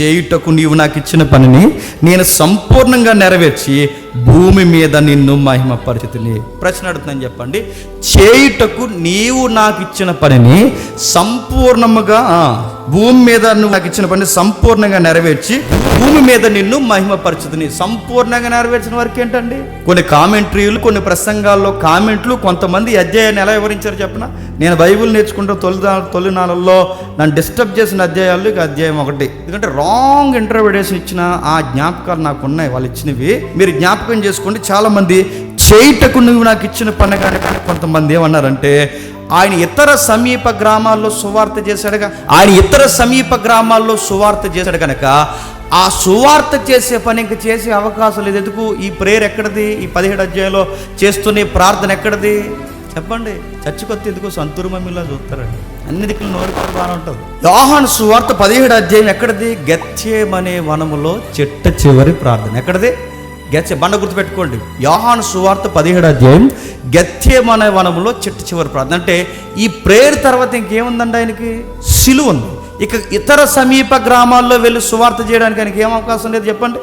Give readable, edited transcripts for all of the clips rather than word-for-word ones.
చేయుటకు నీవు నాకు ఇచ్చిన పనిని నేను సంపూర్ణంగా నెరవేర్చి భూమి మీద నిన్ను మహిమపరిచితిని. ప్రశ్న అడుగుతున్నాను, చెప్పండి. చేయుటకు నీవు నాకు ఇచ్చిన పనిని సంపూర్ణముగా భూమి మీద నువ్వు నాకు ఇచ్చిన పనిని సంపూర్ణంగా నెరవేర్చి భూమి మీద నిన్ను మహిమపరిచితిని. సంపూర్ణంగా నెరవేర్చిన వరకు ఏంటండి? కొన్ని కామెంట్రీలు, కొన్ని ప్రసంగాల్లో కామెంట్లు, కొంతమంది అధ్యాయాన్ని ఎలా వివరించారు చెప్పిన. నేను బైబిల్ నేర్చుకుంటూ తొలినాళ్ళల్లో నన్ను డిస్టర్బ్ చేసిన అధ్యాయాలు ఇక అధ్యాయం 1. ఎందుకంటే రాంగ్ ఇంటర్ప్రిటేషన్ ఇచ్చిన ఆ జ్ఞాపకాలు నాకు ఉన్నాయి, వాళ్ళు ఇచ్చినవి మీరు జ్ఞాపకం చేసుకోండి. చాలామంది చేయుటకు నువ్వు నాకు ఇచ్చిన పని కానీ కొంతమంది ఏమన్నారంటే ఆయన ఇతర సమీప గ్రామాల్లో సువార్త చేశాడుగా, ఆయన ఇతర సమీప గ్రామాల్లో సువార్త చేశాడు కనుక ఆ సువార్త చేసే పని ఇంక చేసే అవకాశం లేదు. ఎందుకు? ఈ ప్రేయర్ ఎక్కడిది? ఈ 17 అధ్యాయంలో చేస్తున్న ప్రార్థన ఎక్కడిది చెప్పండి? చర్చికొత్త ఎందుకు సంతూరు మమ్మీలా చూస్తారండి, అన్ని దిక్కులు నోరు బాగానే ఉంటుంది. యోహాను సువార్త 17 అధ్యాయం ఎక్కడిది? గెత్సేమనే వనములో చిట్ట చివరి ప్రార్థన ఎక్కడిది? బండ గుర్తుపెట్టుకోండి. యోహాను సువార్త 17 అధ్యాయం గెత్సేమనే వనములో చిట్ట చివరి ప్రార్థన. అంటే ఈ ప్రేయర్ తర్వాత ఇంకేముందండి? ఆయనకి సిలువ ఉంది. ఇక ఇతర సమీప గ్రామాల్లో వెళ్ళి సువార్త చేయడానికి ఆయనకి ఏం అవకాశం లేదు చెప్పండి?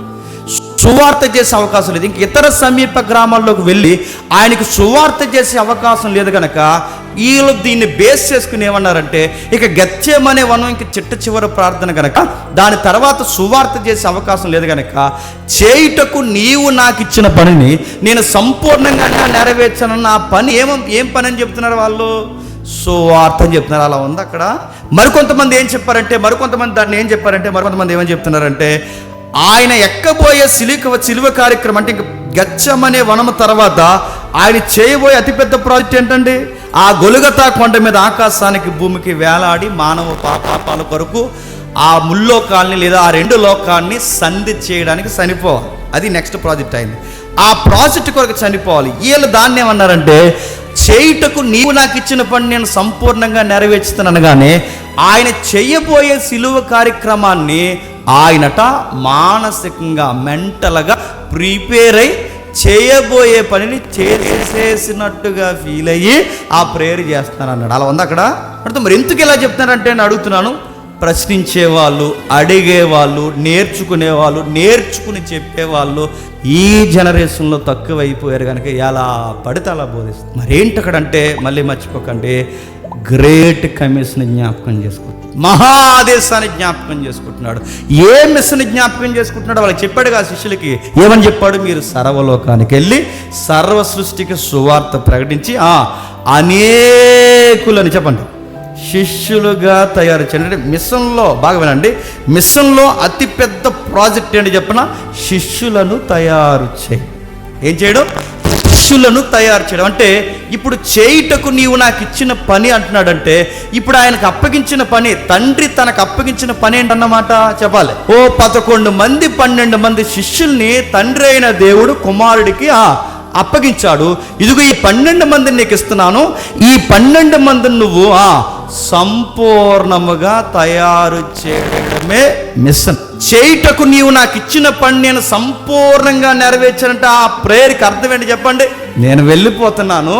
సువార్త చేసే అవకాశం లేదు. ఇంక ఇతర సమీప గ్రామాల్లోకి వెళ్ళి ఆయనకి సువార్త చేసే అవకాశం లేదు కనుక వీళ్ళు దీన్ని బేస్ చేసుకుని ఏమన్నారంటే ఇక గెత్సేమనే వనం ఇంక చిట్ట చివరి ప్రార్థన కనుక దాని తర్వాత సువార్త చేసే అవకాశం లేదు కనుక చేయుటకు నీవు నాకు ఇచ్చిన పనిని నేను సంపూర్ణంగా నెరవేర్చానన్న ఆ పని ఏం పని అని చెప్తున్నారు వాళ్ళు? సువార్త అని చెప్తున్నారు. అలా ఉంది అక్కడ. మరికొంతమంది ఏం చెప్పారంటే, మరికొంతమంది దాన్ని ఏం చెప్పారంటే, మరికొంతమంది ఏమని చెప్తున్నారంటే ఆయన ఎక్కబోయే సిలువ కార్యక్రమం అంటే ఇంక గెత్సేమనే వనము తర్వాత ఆయన చేయబోయే అతిపెద్ద ప్రాజెక్ట్ ఏంటండి? ఆ గొలుగతా కొండ మీద ఆకాశానికి భూమికి వేలాడి మానవ పాపాల కొరకు ఆ ముల్లోకాల్ని లేదా ఆ 2 లోకాన్ని సంధి చేయడానికి చనిపోవాలి. అది నెక్స్ట్ ప్రాజెక్ట్ అయింది. ఆ ప్రాజెక్ట్ కొరకు చనిపోవాలి. వీళ్ళు దాన్ని ఏమన్నారంటే చేయుటకు నీవు నాకు ఇచ్చిన పని నేను సంపూర్ణంగా నెరవేర్చుతాననగానే ఆయన చేయబోయే సిలువ కార్యక్రమాన్ని ఆయనట మానసికంగా మెంటల్గా ప్రిపేర్ అయి చేయబోయే పనిని చేసేసినట్టుగా ఫీల్ అయ్యి ఆ ప్రేయర్ చేస్తానన్నాడు. అలా ఉంది అక్కడ. అంటే మరి ఎందుకు ఇలా చెప్తున్నారంటే నేను అడుగుతున్నాను. ప్రశ్నించేవాళ్ళు, అడిగేవాళ్ళు, నేర్చుకునేవాళ్ళు, నేర్చుకుని చెప్పేవాళ్ళు ఈ జనరేషన్లో తక్కువైపోయారు కనుక ఎలా పడితే అలా బోధిస్తారు. మరేంటి అక్కడంటే మళ్ళీ మర్చిపోకండి, గ్రేట్ కమిషన్ జ్ఞాపకం చేసుకుంటున్నాడు, మహా ఆదేశాన్ని జ్ఞాపకం చేసుకుంటున్నాడు. ఏ మిషన్ జ్ఞాపకం చేసుకుంటున్నాడు? వాళ్ళకి చెప్పాడు కదా శిష్యులకి. ఏమని చెప్పాడు? మీరు సర్వలోకానికి వెళ్ళి సర్వ సృష్టికి సువార్త ప్రకటించి అనేకులని చెప్పండి శిష్యులుగా తయారు చేయండి. అంటే మిషన్లో బాగా వినండి, మిషన్లో అతిపెద్ద ప్రాజెక్ట్ ఏంటి చెప్పిన? శిష్యులను తయారు చేయి. ఏం చేయడం? శిష్యులను తయారు చేయడం. అంటే ఇప్పుడు చేయుటకు నీవు నాకు ఇచ్చిన పని అంటున్నాడంటే ఇప్పుడు ఆయనకు అప్పగించిన పని, తండ్రి తనకు అప్పగించిన పని ఏంటన్నమాట చెప్పాలి. 11 మంది 12 మంది శిష్యుల్ని తండ్రి అయిన దేవుడు కుమారుడికి అప్పగించాడు. ఇదిగో ఈ 12 మందిని నీకు ఇస్తున్నాను, ఈ 12 మందిని నువ్వు సంపూర్ణముగా తయారు చేయడమే మిషన్. చేయుటకు నీవు నాకు ఇచ్చిన పని నేను సంపూర్ణంగా నెరవేర్చానంటే ఆ ప్రేయర్కి అర్థం ఏంటి చెప్పండి? నేను వెళ్ళిపోతున్నాను,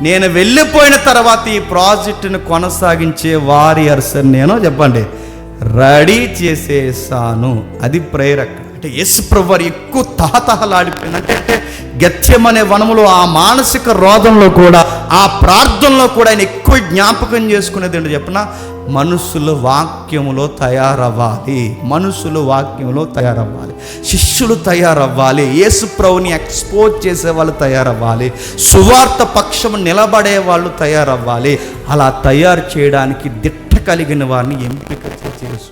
నేను వెళ్ళిపోయిన తర్వాత ఈ ప్రాజెక్టును కొనసాగించే వారియర్స్ నేను చెప్పండి రెడీ చేసేసాను. అది ప్రేయర్. అంటే యేసుప్రభు వారు ఎక్కువ తహతహలాడిపోయింది. అంటే గెత్సేమనే వనములో ఆ మానసిక రోధంలో కూడా ఆ ప్రార్థనలో కూడా ఆయన ఎక్కువ జ్ఞాపకం చేసుకునేది ఏంటో చెప్పిన మనుషులు వాక్యములో తయారవ్వాలి, మనుషులు వాక్యంలో తయారవ్వాలి, శిష్యులు తయారవ్వాలి, యేసుప్రభుని ఎక్స్పోజ్ చేసే వాళ్ళు తయారవ్వాలి, సువార్త పక్షము నిలబడే వాళ్ళు తయారవ్వాలి. అలా తయారు చేయడానికి దిట్ట కలిగిన వారిని ఎంపిక చేసి